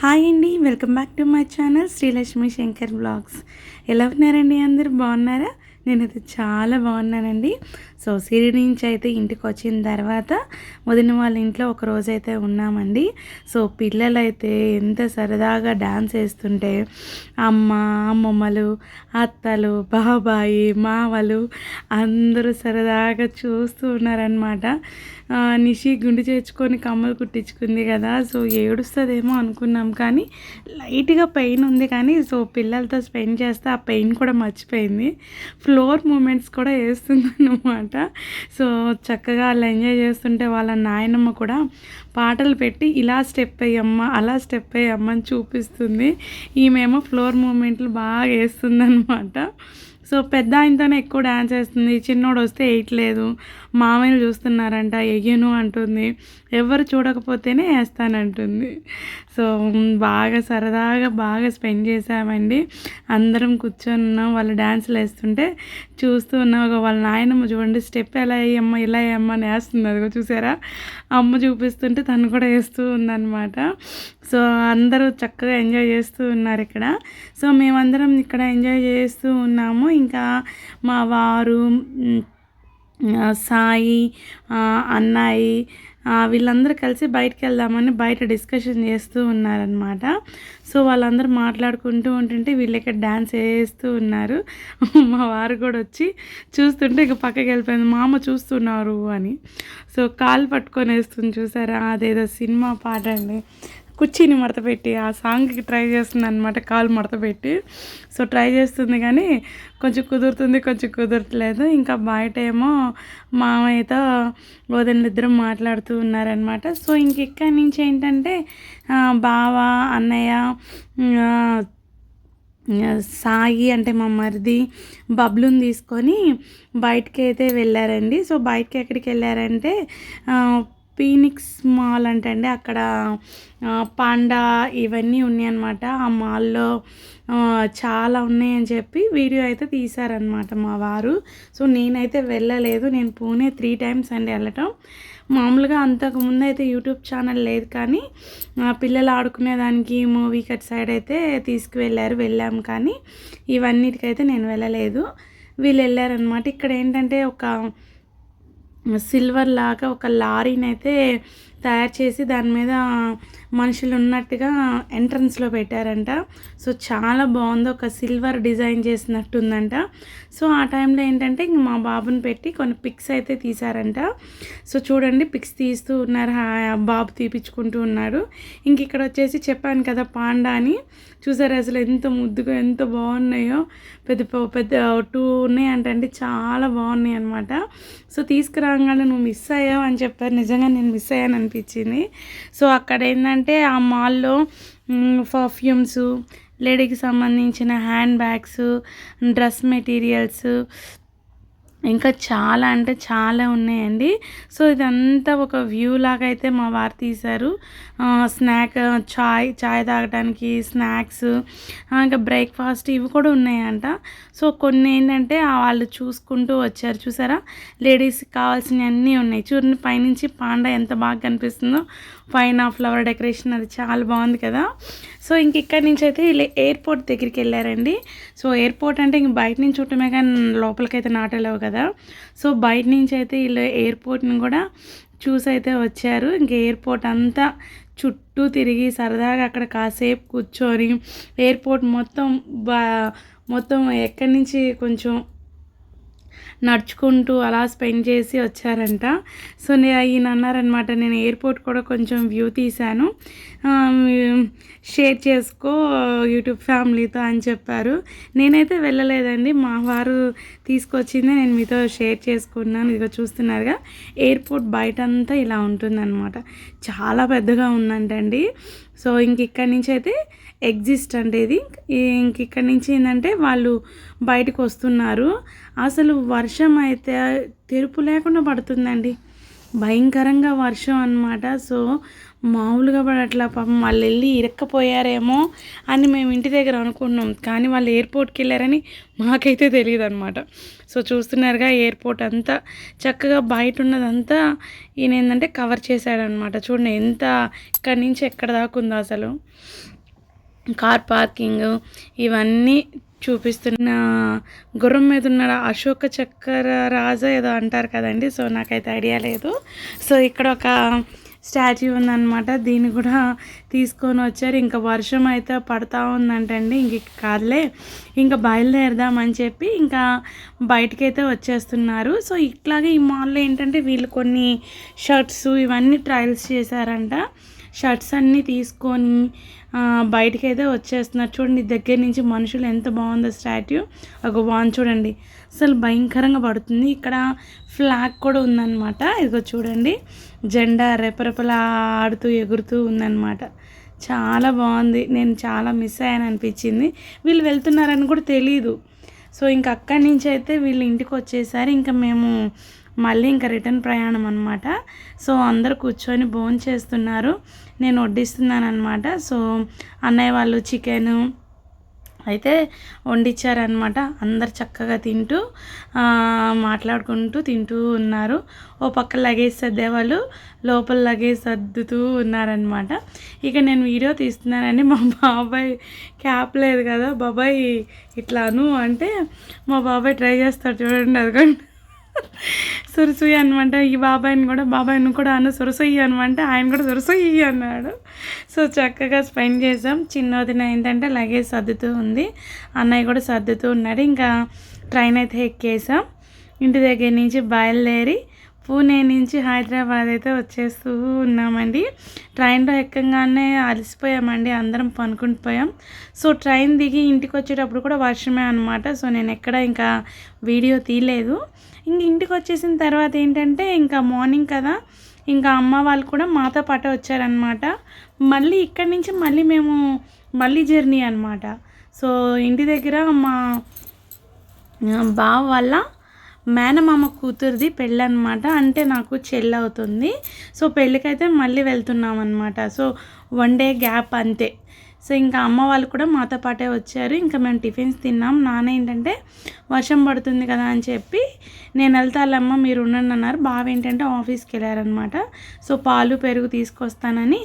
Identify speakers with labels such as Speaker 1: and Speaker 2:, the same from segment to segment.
Speaker 1: Hi అండి, welcome back to my channel Srilakshmi Shankar blogs. ఎలా ఉన్నారండి? అందరూ బాగున్నారా? నేనైతే చాలా బాగున్నానండి. సో సిరి నుంచి అయితే ఇంటికి వచ్చిన తర్వాత వదిన వాళ్ళ ఇంట్లో ఒక రోజైతే ఉన్నామండి. సో పిల్లలైతే ఎంత సరదాగా డాన్స్ వేస్తుంటే అమ్మమ్మలు, అత్తలు, బాబాయి, మావలు అందరూ సరదాగా చూస్తూ ఉన్నారనమాట. నిషి గుండు చేర్చుకొని కమ్మలు కుట్టించుకుంది కదా, సో ఏడుస్తుందేమో అనుకున్నాం, కానీ లైట్గా పెయిన్ ఉంది. కానీ సో పిల్లలతో స్పెండ్ చేస్తే ఆ పెయిన్ కూడా మర్చిపోయింది. ఫ్లోర్ మూమెంట్స్ కూడా వేస్తుంది అన్నమాట. సో చక్కగా వాళ్ళు ఎంజాయ్ చేస్తుంటే వాళ్ళ నాయనమ్మ కూడా పాటలు పెట్టి ఇలా స్టెప్ అయ్యమ్మ, అలా స్టెప్ అయ్యమ్మ అని చూపిస్తుంది. ఈమెమో ఫ్లోర్ మూమెంట్లు బాగా వేస్తుంది అనమాట. సో పెద్ద ఆయనతోనే ఎక్కువ డ్యాన్స్ వేస్తుంది. చిన్నోడు వస్తే వేయట్లేదు, మామయ్యలు చూస్తున్నారంట వెయ్యను అంటుంది, ఎవరు చూడకపోతేనే వేస్తానంటుంది. సో బాగా సరదాగా బాగా స్పెండ్ చేసామండి. అందరం కూర్చొని ఉన్నాం, వాళ్ళు డ్యాన్సులు వేస్తుంటే చూస్తూ ఉన్నాం. వాళ్ళ నాయనమ్మ చూడండి స్టెప్ ఎలా వేయమ్మ, ఇలా వేయమ్మ అని వేస్తుంది. అదిగో చూసారా, అమ్మ చూపిస్తుంటే తను కూడా వేస్తూ ఉందన్నమాట. సో అందరూ చక్కగా ఎంజాయ్ చేస్తూ ఉన్నారు ఇక్కడ. సో మేమందరం ఇక్కడ ఎంజాయ్ చేస్తూ ఉన్నాము. ఇంకా మా వారు, సాయి, అన్నాయి వీళ్ళందరూ కలిసి బయటికి వెళ్దామని బయట డిస్కషన్ చేస్తూ ఉన్నారనమాట. సో వాళ్ళందరూ మాట్లాడుకుంటూ ఉంటుంటే వీళ్ళు ఇక్కడ డ్యాన్స్ వేస్తూ ఉన్నారు. మా వారు కూడా వచ్చి చూస్తుంటే ఇక పక్కకి వెళ్ళిపోయింది, మా అమ్మ చూస్తున్నారు అని. సో కాలు పట్టుకొని వేస్తుంది చూసారా, అదేదో సినిమా పాట అండి. కుర్చీని మడతపెట్టి ఆ సాంగ్కి ట్రై చేస్తుంది అనమాట, కాలు మడతపెట్టి. సో ట్రై చేస్తుంది కానీ కొంచెం కుదురుతుంది, కొంచెం కుదరట్లేదు. ఇంకా బయట ఏమో మామయ్యతో వదినలు ఇద్దరం మాట్లాడుతూ ఉన్నారనమాట. సో ఇంక ఇక్కడి నుంచి ఏంటంటే బావ, అన్నయ్య, సాయి అంటే మా మరిది బబ్లుని తీసుకొని బయటికి అయితే వెళ్ళారండి. సో బయటికి ఎక్కడికి వెళ్ళారంటే ఫీనిక్స్ మాల్ అంటండి, అక్కడ పాండా ఇవన్నీ ఉన్నాయన్నమాట. ఆ మాల్లో చాలా ఉన్నాయని చెప్పి వీడియో అయితే తీశారనమాట మా వారు. సో నేనైతే వెళ్ళలేదు, నేను పూణే 3 times అండి వెళ్ళటం. మామూలుగా అంతకుముందు అయితే యూట్యూబ్ ఛానల్ లేదు, కానీ పిల్లలు ఆడుకునేదానికి మూవీ కట్ సైడ్ అయితే తీసుకువెళ్ళారు, వెళ్ళాము. కానీ ఇవన్నిటికైతే నేను వెళ్ళలేదు, వీళ్ళు వెళ్ళారనమాట. ఇక్కడ ఏంటంటే ఒక సిల్వర్ లాగా ఒక లారీని అయితే తయారు చేసి దాని మీద మనుషులు ఉన్నట్టుగా ఎంట్రన్స్లో పెట్టారంట. సో చాలా బాగుంది, ఒక సిల్వర్ డిజైన్ చేసినట్టుందంట. సో ఆ టైంలో ఏంటంటే ఇంక మా బాబుని పెట్టి కొన్ని పిక్స్ అయితే తీశారంట. సో చూడండి పిక్స్ తీస్తూ ఉన్నారు, బాబు తీపించుకుంటూ ఉన్నాడు. ఇంక ఇక్కడ వచ్చేసి చెప్పాను కదా పాండా అని, చూసారు అసలు ఎంత ముద్దుగా ఎంత బాగున్నాయో. పెద్ద పెద్ద 2 ఉన్నాయంటే చాలా బాగున్నాయి అనమాట. సో తీసుకురాగానే నువ్వు మిస్ అయ్యావు అని చెప్పారు, నిజంగా నేను మిస్ అయ్యాను అనిపించింది. సో అక్కడ ఏంటంటే ఆ మాల్లో పర్ఫ్యూమ్స్, లేడీకి సంబంధించిన హ్యాండ్ బ్యాగ్స్, డ్రెస్ మెటీరియల్స్, ఇంకా చాలా అంటే చాలా ఉన్నాయండి. సో ఇదంతా ఒక వ్యూ లాగా అయితే మా వారు తీశారు. చాయ్ తాగడానికి స్నాక్స్, ఇంకా బ్రేక్ఫాస్ట్ ఇవి కూడా ఉన్నాయంట. సో కొన్ని ఏంటంటే వాళ్ళు చూసుకుంటూ వచ్చారు, చూసారా లేడీస్కి కావాల్సినవి అన్నీ ఉన్నాయి. చూడండి పైనుంచి పాండా ఎంత బాగా కనిపిస్తుందో, పైన ఫ్లవర్ డెకరేషన్ అది చాలా బాగుంది కదా. సో ఇంక ఇక్కడి నుంచి అయితే వీళ్ళు ఎయిర్పోర్ట్ దగ్గరికి వెళ్ళారండి. సో ఎయిర్పోర్ట్ అంటే ఇంక బయట నుంచి చూడటమే కానీ లోపలికైతే నాటలేవు కదా. సో బయట నుంచి అయితే వీళ్ళు ఎయిర్పోర్ట్ని కూడా చూసి అయితే వచ్చారు. ఇంక ఎయిర్పోర్ట్ అంతా చుట్టూ తిరిగి సరదాగా అక్కడ కాసేపు కూర్చొని ఎయిర్పోర్ట్ మొత్తం ఎక్కడి నుంచి కొంచెం నడుచుకుంటూ అలా స్పెండ్ చేసి వచ్చారంట. సో ఈయన అన్నారనమాట, నేను ఎయిర్పోర్ట్ కూడా కొంచెం వ్యూ తీశాను, షేర్ చేసుకో యూట్యూబ్ ఫ్యామిలీతో అని చెప్పారు. నేనైతే వెళ్ళలేదండి, మా వారు తీసుకొచ్చిందే నేను మీతో షేర్ చేసుకున్నాను. ఇదిగో చూస్తున్నారుగా ఎయిర్పోర్ట్ బయట అంతా ఇలా ఉంటుందన్నమాట, చాలా పెద్దగా ఉందంటండి. సో ఇంక ఇక్కడి నుంచి అయితే ఎగ్జిస్ట్ అంటే ఇది ఇంక ఇక్కడి నుంచి ఏంటంటే వాళ్ళు బయటకు వస్తున్నారు. అసలు వర్షం అయితే తెరుపు లేకుండా పడుతుందండి, భయంకరంగా వర్షం అన్నమాట. సో మామూలుగా పడట్లా. పాపం వాళ్ళు వెళ్ళి ఇరక్కపోయారేమో అని మేము ఇంటి దగ్గర అనుకున్నాం, కానీ వాళ్ళు ఎయిర్పోర్ట్కి వెళ్ళారని మాకైతే తెలియదు అనమాట. సో చూస్తున్నారుగా ఎయిర్పోర్ట్ అంతా చక్కగా బయట ఉన్నదంతా ఈయన ఏంటంటే కవర్ చేశాడనమాట. చూడండి ఎంత ఇక్కడి నుంచి ఎక్కడ దాకా ఉందో అసలు. కార్ పార్కింగ్ ఇవన్నీ చూపిస్తున్న. గుర్రం మీద ఉన్న అశోక చక్ర రాజా ఏదో అంటారు కదండి, సో నాకైతే ఐడియా లేదు. సో ఇక్కడ ఒక స్టాచ్యూ ఉందన్నమాట, దీన్ని కూడా తీసుకొని వచ్చారు. ఇంకా వర్షం అయితే పడతా ఉందంటండి, ఇంక కాదులే ఇంకా బయలుదేరదామని చెప్పి ఇంకా బయటకైతే వచ్చేస్తున్నారు. సో ఇట్లాగే ఈ మాల్లో ఏంటంటే వీళ్ళు కొన్ని షర్ట్స్ ఇవన్నీ ట్రయల్స్ చేశారంట. షర్ట్స్ అన్నీ తీసుకొని బయటకైతే వచ్చేస్తున్నారు. చూడండి దగ్గర నుంచి మనుషులు ఎంత బాగుందో స్టాట్యూ. ఒక బాగుంది చూడండి, అసలు భయంకరంగా పడుతుంది. ఇక్కడ ఫ్లాగ్ కూడా ఉందన్నమాట, ఇదిగో చూడండి జెండా రెపరెపలా ఆడుతూ ఎగురుతూ ఉందన్నమాట. చాలా బాగుంది, నేను చాలా మిస్ అయ్యాను అనిపించింది. వీళ్ళు వెళ్తున్నారని కూడా తెలీదు. సో ఇంకా అక్కడి నుంచి అయితే వీళ్ళు ఇంటికి వచ్చేసారు. ఇంకా మేము మళ్ళీ ఇంకా రిటర్న్ ప్రయాణం అనమాట. సో అందరూ కూర్చొని భోంచేస్తున్నారు, నేను వడ్డిస్తున్నాను అనమాట. సో అన్నయ్య వాళ్ళు చికెను అయితే వండిచ్చారనమాట. అందరు చక్కగా తింటూ మాట్లాడుకుంటూ తింటూ ఉన్నారు. ఓ పక్క లగేజ్ సర్దేవాళ్ళు లోపల లగేజ్ సర్దుతూ ఉన్నారనమాట. ఇక నేను వీడియో తీస్తున్నానని మా బాబాయ్ క్యాప్ లేదు కదా, బాబాయ్ ఇట్లాను అంటే మా బాబాయ్ ట్రై చేస్తాడు చూడండి, అదిగోండి సురసుయ్యి అనమాట. ఈ బాబాయ్ని కూడా అన్న సురసుయ్యి అనమాట, ఆయన కూడా సురసుయ్యి అన్నాడు. సో చక్కగా స్పెండ్ చేసాం. చిన్నదిన ఏంటంటే లగేజ్ సర్దుతూ ఉంది, అన్నయ్య కూడా సర్దుతూ ఉన్నాడు. ఇంకా ట్రైన్ అయితే ఎక్కేసాం. ఇంటి దగ్గర నుంచి బయలుదేరి పూణే నుంచి హైదరాబాద్ అయితే వచ్చేస్తూ ఉన్నామండి. ట్రైన్లో ఎక్కగానే అలసిపోయామండి, అందరం పనుకుంటూ పోయాం. సో ట్రైన్ దిగి ఇంటికి వచ్చేటప్పుడు కూడా వర్షమే అనమాట. సో నేను ఎక్కడ ఇంకా వీడియో తీయలేదు. ఇంటికి వచ్చేసిన తర్వాత ఏంటంటే ఇంకా మార్నింగ్ కదా, ఇంకా అమ్మ వాళ్ళు కూడా మాతో పాటే వచ్చారనమాట. మళ్ళీ ఇక్కడి నుంచి మళ్ళీ జర్నీ అనమాట. సో ఇంటి దగ్గర మా బావ వాళ్ళ మేనమామ కూతురిది పెళ్ళి అనమాట, అంటే నాకు చెల్లి అవుతుంది. సో పెళ్ళికైతే మళ్ళీ వెళ్తున్నాం అనమాట. సో 1 డే గ్యాప్ అంతే. సో ఇంకా అమ్మ వాళ్ళు కూడా మాతో పాటే వచ్చారు. ఇంకా మేము టిఫిన్స్ తిన్నాం. నాన్న ఏంటంటే వర్షం పడుతుంది కదా అని చెప్పి నేను వెళ్తాలమ్మ మీరు ఉండండి అన్నారు. బావ ఏంటంటే ఆఫీస్కి వెళ్ళారనమాట. సో పాలు పెరుగు తీసుకొస్తానని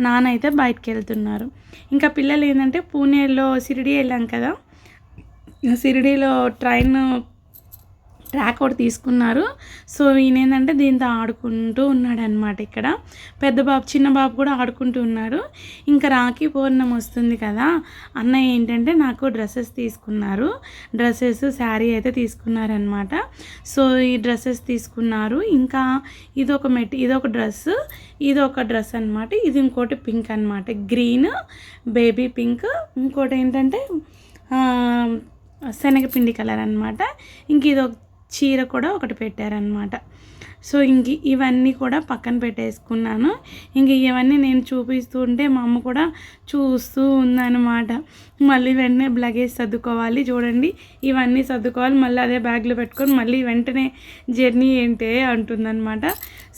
Speaker 1: నాన్న అయితే బయటకు వెళ్తున్నారు. ఇంకా పిల్లలు ఏంటంటే పూణేలో షిరిడి వెళ్ళాం కదా, షిరిడీలో ట్రాక్ ఒకటి తీసుకున్నారు. సో ఈయన ఏంటంటే దీంతో ఆడుకుంటూ ఉన్నాడు అనమాట. ఇక్కడ చిన్న బాబు కూడా ఆడుకుంటూ ఉన్నారు. ఇంకా రాఖీ పౌర్ణమి వస్తుంది కదా, అన్నయ్య ఏంటంటే నాకు డ్రెస్సెస్ తీసుకున్నారు. శారీ అయితే తీసుకున్నారనమాట. సో ఈ డ్రెస్సెస్ తీసుకున్నారు. ఇంకా ఇదొక డ్రెస్ అనమాట. ఇది ఇంకోటి పింక్ అనమాట, గ్రీన్ బేబీ పింక్. ఇంకోటి ఏంటంటే శనగపిండి కలర్ అనమాట. ఇంక ఇదొక చీర కూడా ఒకటి పెట్టారనమాట. సో ఇవన్నీ కూడా పక్కన పెట్టేసుకున్నాను. ఇవన్నీ నేను చూపిస్తూ ఉంటే మా అమ్మ కూడా చూస్తూ ఉందన్నమాట. మళ్ళీ వెంటనే లగేజ్ సర్దుకోవాలి, చూడండి ఇవన్నీ సర్దుకోవాలి, మళ్ళీ అదే బ్యాగ్లో పెట్టుకొని మళ్ళీ వెంటనే జర్నీ ఏంటే అంటుందన్నమాట.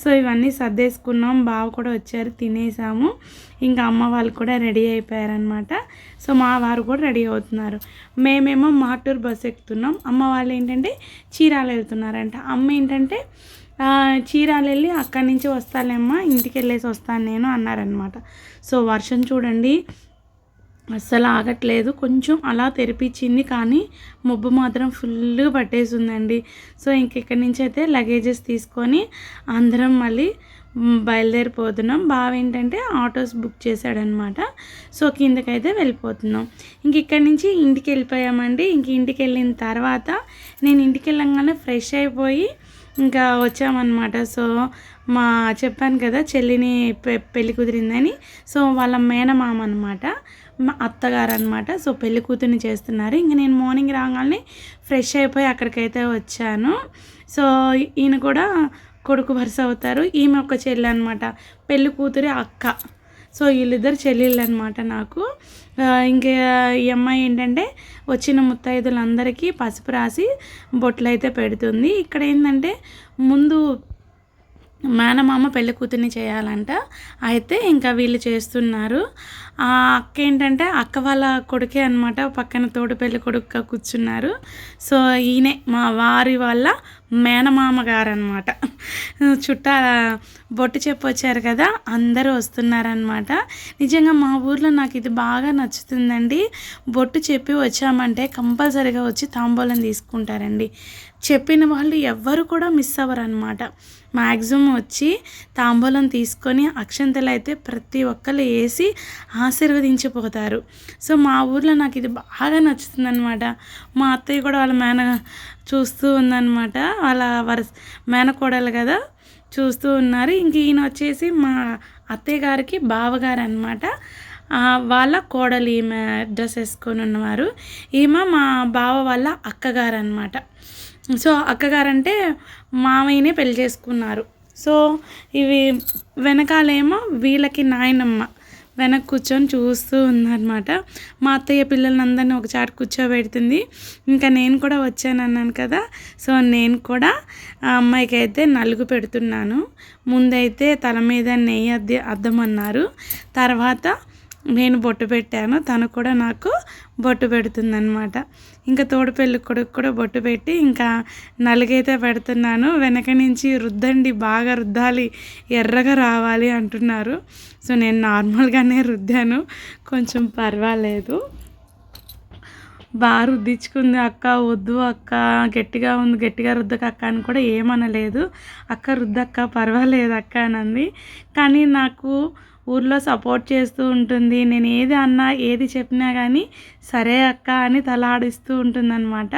Speaker 1: సో ఇవన్నీ సర్దేసుకున్నాం. బావ కూడా వచ్చారు, తినేసాము. ఇంకా అమ్మ వాళ్ళు కూడా రెడీ అయిపోయారనమాట. సో మా వారు కూడా రెడీ అవుతున్నారు. మేమేమో మార్టూర్ బస్ ఎక్కుతున్నాం. అమ్మ వాళ్ళు ఏంటంటే చీరాల వెళ్తున్నారంట. అమ్మ ఏంటంటే చీరాలు వెళ్ళి అక్కడి నుంచి వస్తాలేమ్మా, ఇంటికి వెళ్ళేసి వస్తాను నేను అన్నారనమాట. సో వర్షం చూడండి అస్సలు ఆగట్లేదు, కొంచెం అలా తెరిపించింది కానీ మబ్బు మాత్రం ఫుల్గా పట్టేసిందండి. సో ఇక్కడి నుంచి అయితే లగేజెస్ తీసుకొని అందరం మళ్ళీ బయలుదేరిపోతున్నాం. బావ ఏంటంటే ఆటోస్ బుక్ చేశాడనమాట. సో కిందకైతే వెళ్ళిపోతున్నాం. ఇక్కడి నుంచి ఇంటికి వెళ్ళిపోయామండి. ఇంటికి వెళ్ళిన తర్వాత నేను ఇంటికి వెళ్ళంగానే ఫ్రెష్ అయిపోయి ఇంకా వచ్చామన్నమాట. సో చెప్పాను కదా చెల్లిని పెళ్ళి కుదిరిందని. సో వాళ్ళ మేనమామ అనమాట, మా అత్తగారు అనమాట. సో పెళ్ళి కూతుర్ని చేస్తున్నారు. నేను మార్నింగ్ రాగానే ఫ్రెష్ అయిపోయి అక్కడికైతే వచ్చాను. సో ఈయన కూడా కొడుకు వరుస అవుతారు. ఈమె ఒక చెల్లి అనమాట, పెళ్ళి కూతురి అక్క. సో వీళ్ళిద్దరు చెల్లెళ్ళు అనమాట నాకు. ఇంకా ఈ అమ్మాయి ఏంటంటే వచ్చిన ముత్తైదులందరికీ పసుపు రాసి బొట్లు అయితే పెడుతుంది. ఇక్కడ ఏంటంటే ముందు మేనమామ పెళ్లి కూతుర్ని చేయాలంట. అయితే ఇంకా వీళ్ళు చేస్తున్నారు. ఆ అక్క ఏంటంటే అక్క వాళ్ళ కొడుకే అనమాట, పక్కన తోడు పెళ్లి కొడుకుగా కూర్చున్నారు. సో ఈయనే మా వారి వాళ్ళ మేనమామ గారు అనమాట. చుట్టాల బొట్టు చెప్పి వచ్చారు కదా, అందరూ వస్తున్నారనమాట. నిజంగా మా ఊర్లో నాకు ఇది బాగా నచ్చుతుందండి. బొట్టు చెప్పి వచ్చామంటే కంపల్సరీగా వచ్చి తాంబూలం తీసుకుంటారండి. చెప్పిన వాళ్ళు ఎవ్వరు కూడా మిస్ అవ్వరు అనమాట. మ్యాక్సిమం వచ్చి తాంబూలం తీసుకొని అక్షంతలు అయితే ప్రతి ఒక్కరు వేసి ఆశీర్వదించిపోతారు. సో మా ఊర్లో నాకు ఇది బాగా నచ్చుతుంది అనమాట. మా అత్తయ్య కూడా వాళ్ళ చూస్తూ ఉందన్నమాట. వాళ్ళ మేనకోడలు కదా, చూస్తూ ఉన్నారు. ఇంక ఈయన వచ్చేసి మా అత్తయ్య గారికి బావగారు అనమాట. వాళ్ళ కోడలు ఈమె డ్రెస్ వేసుకొని ఉన్నవారు. ఈమె మా బావ వాళ్ళ అక్కగారు అనమాట. సో అక్కగారంటే మామయ్యనే పెళ్లి చేసుకున్నారు. సో ఇవి వెనకాలేమో వీళ్ళకి నాయనమ్మ వెనక కూర్చొని చూస్తూ ఉందన్నమాట. మా అత్తయ్య పిల్లల్ని అందరినీ ఒక చాటు కూర్చోబెడుతుంది. ఇంకా నేను కూడా వచ్చానన్నాను కదా, సో నేను కూడా ఆ అమ్మాయికి అయితే నలుగు పెడుతున్నాను. ముందైతే తల మీద నెయ్యి అద్దమన్నారు. తర్వాత నేను బొట్టు పెట్టాను, తను కూడా నాకు బొట్టు పెడుతుందన్నమాట. ఇంకా తోడు పెళ్ళి కొడుకు కూడా బొట్టు పెట్టి ఇంకా నలుగైతే పెడుతున్నాను. వెనక నుంచి రుద్దండి, బాగా రుద్దాలి, ఎర్రగా రావాలి అంటున్నారు. సో నేను నార్మల్గానే రుద్దాను, కొంచెం పర్వాలేదు. బాగా రుద్దించుకుంది అక్క. వద్దు అక్క, గట్టిగా ఉంది, గట్టిగా రుద్దక అక్క అని కూడా ఏమనలేదు. అక్క రుద్దక్క, పర్వాలేదు అక్క అని అంది. కానీ నాకు ఊర్లో సపోర్ట్ చేస్తూ ఉంటుంది. నేను ఏది అన్నా ఏది చెప్పినా కానీ సరే అక్క అని తలాడిస్తూ ఉంటుందన్నమాట.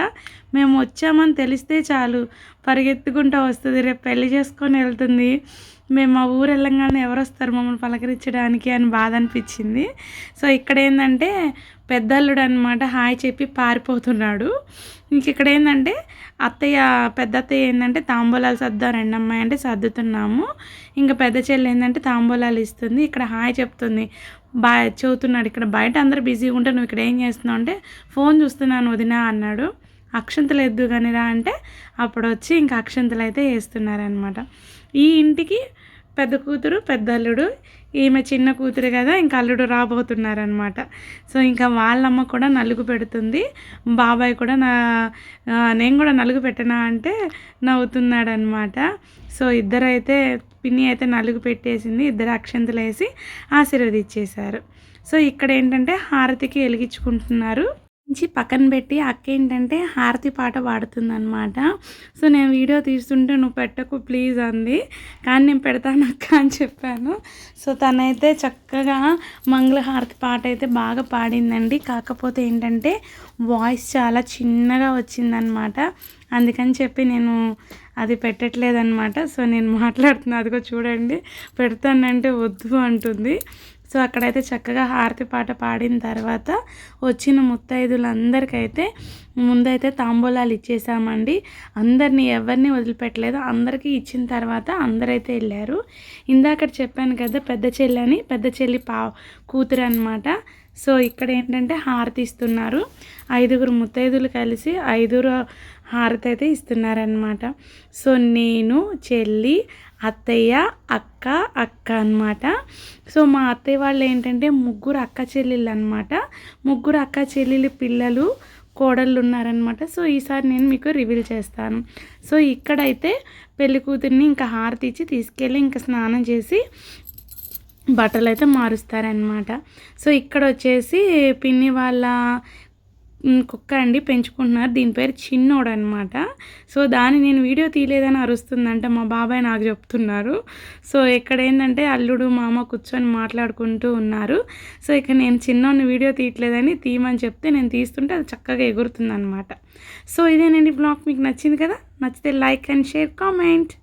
Speaker 1: మేము వచ్చామని తెలిస్తే చాలు పరిగెత్తుకుంటూ వస్తుంది. రేపు పెళ్లి చేసుకొని వెళ్తుంది. మేము మా ఊరు వెళ్ళంగానే ఎవరు వస్తారు మమ్మల్ని పలకరించడానికి అని బాధ అనిపించింది. సో ఇక్కడ ఏంటంటే పెద్దల్లుడు అనమాట, హాయ్ చెప్పి పారిపోతున్నాడు. ఇంక ఇక్కడ ఏంటంటే పెద్ద అత్తయ్య ఏంటంటే తాంబూలాలు సర్దాం రెండమ్మాయి అంటే సర్దుతున్నాము. ఇంకా పెద్ద చెల్లి ఏంటంటే తాంబూలాలు ఇస్తుంది. ఇక్కడ హాయ్ చెప్తుంది, చెబుతున్నాడు. ఇక్కడ బయట అందరూ బిజీగా ఉంటే నువ్వు ఇక్కడ ఏం చేస్తున్నావు అంటే ఫోన్ చూస్తున్నాను వదినా అన్నాడు. అక్షంతలు ఎద్దు కానీ రా అంటే అప్పుడు వచ్చి ఇంకా అక్షంతలు అయితే వేస్తున్నారనమాట. ఈ ఇంటికి పెద్ద కూతురు పెద్ద అల్లుడు, ఈమె చిన్న కూతురు కదా, ఇంకా అల్లుడు రాబోతున్నారనమాట. సో ఇంకా వాళ్ళమ్మ కూడా నలుగు పెడుతుంది. బాబాయ్ కూడా నేను కూడా నలుగు పెట్టనా అంటే నవ్వుతున్నాడనమాట. సో ఇద్దరైతే పిన్ని అయితే నలుగు పెట్టేసింది, ఇద్దరు అక్షంతలు వేసి ఆశీర్వదించేశారు. సో ఇక్కడ ఏంటంటే హారతికి వెలిగించుకుంటున్నారు. నుంచి పక్కన పెట్టి అక్క ఏంటంటే హారతి పాట పాడుతుందన్నమాట. సో నేను వీడియో తీస్తుంటే నువ్వు పెట్టకు ప్లీజ్ అంది, కానీ నేను పెడతాను అక్క అని చెప్పాను. సో తనైతే చక్కగా మంగళహారతి పాట అయితే బాగా పాడిందండి. కాకపోతే ఏంటంటే వాయిస్ చాలా చిన్నగా వచ్చిందనమాట. అందుకని చెప్పి నేను అది పెట్టట్లేదన్నమాట. సో నేను మాట్లాడుతున్నా, అదిగో చూడండి, పెడతానంటే వద్దు అంటుంది. సో అక్కడైతే చక్కగా హారతి పాట పాడిన తర్వాత వచ్చిన ముత్తైదులందరికైతే ముందైతే తాంబూలాలు ఇచ్చేసామండి. అందరినీ ఎవరిని వదిలిపెట్టలేదు, అందరికీ ఇచ్చిన తర్వాత అందరైతే వెళ్ళారు. ఇందాక చెప్పాను కదా పెద్ద చెల్లి అని, పెద్ద చెల్లి కూతురు అనమాట. సో ఇక్కడ ఏంటంటే హారతి ఇస్తున్నారు. 5 ముత్తైదులు కలిసి 5 హారతి అయితే ఇస్తున్నారనమాట. సో నేను, చెల్లి, అత్తయ్య, అక్క అనమాట. సో మా అత్తయ్య వాళ్ళు ఏంటంటే 3 అక్క చెల్లెళ్ళు అనమాట. 3 అక్క చెల్లెలు పిల్లలు కోడళ్ళు ఉన్నారనమాట. సో ఈసారి నేను మీకు రివీల్ చేస్తాను. సో ఇక్కడైతే పెళ్లి కూతుర్ని ఇంకా హారతి ఇచ్చి తీసుకెళ్ళి ఇంకా స్నానం చేసి బట్టలు అయితే మారుస్తారనమాట. సో ఇక్కడ వచ్చేసి పిన్ని వాళ్ళ కుక్క అండి పెంచుకుంటున్నారు, దీని పేరు చిన్నోడు అనమాట. సో దాన్ని నేను వీడియో తీయలేదని అరుస్తుందంట, మా బాబాయ్ నాకు చెప్తున్నారు. సో ఇక్కడ ఏంటంటే అల్లుడు మామ కూర్చొని మాట్లాడుకుంటూ ఉన్నారు. సో ఇక నేను చిన్నోడిని వీడియో తీయట్లేదని తీయమని చెప్తే నేను తీస్తుంటే అది చక్కగా ఎగురుతుంది అనమాట. సో ఇదేనండి బ్లాగ్. మీకు నచ్చింది కదా, నచ్చితే లైక్ అండ్ షేర్, కామెంట్.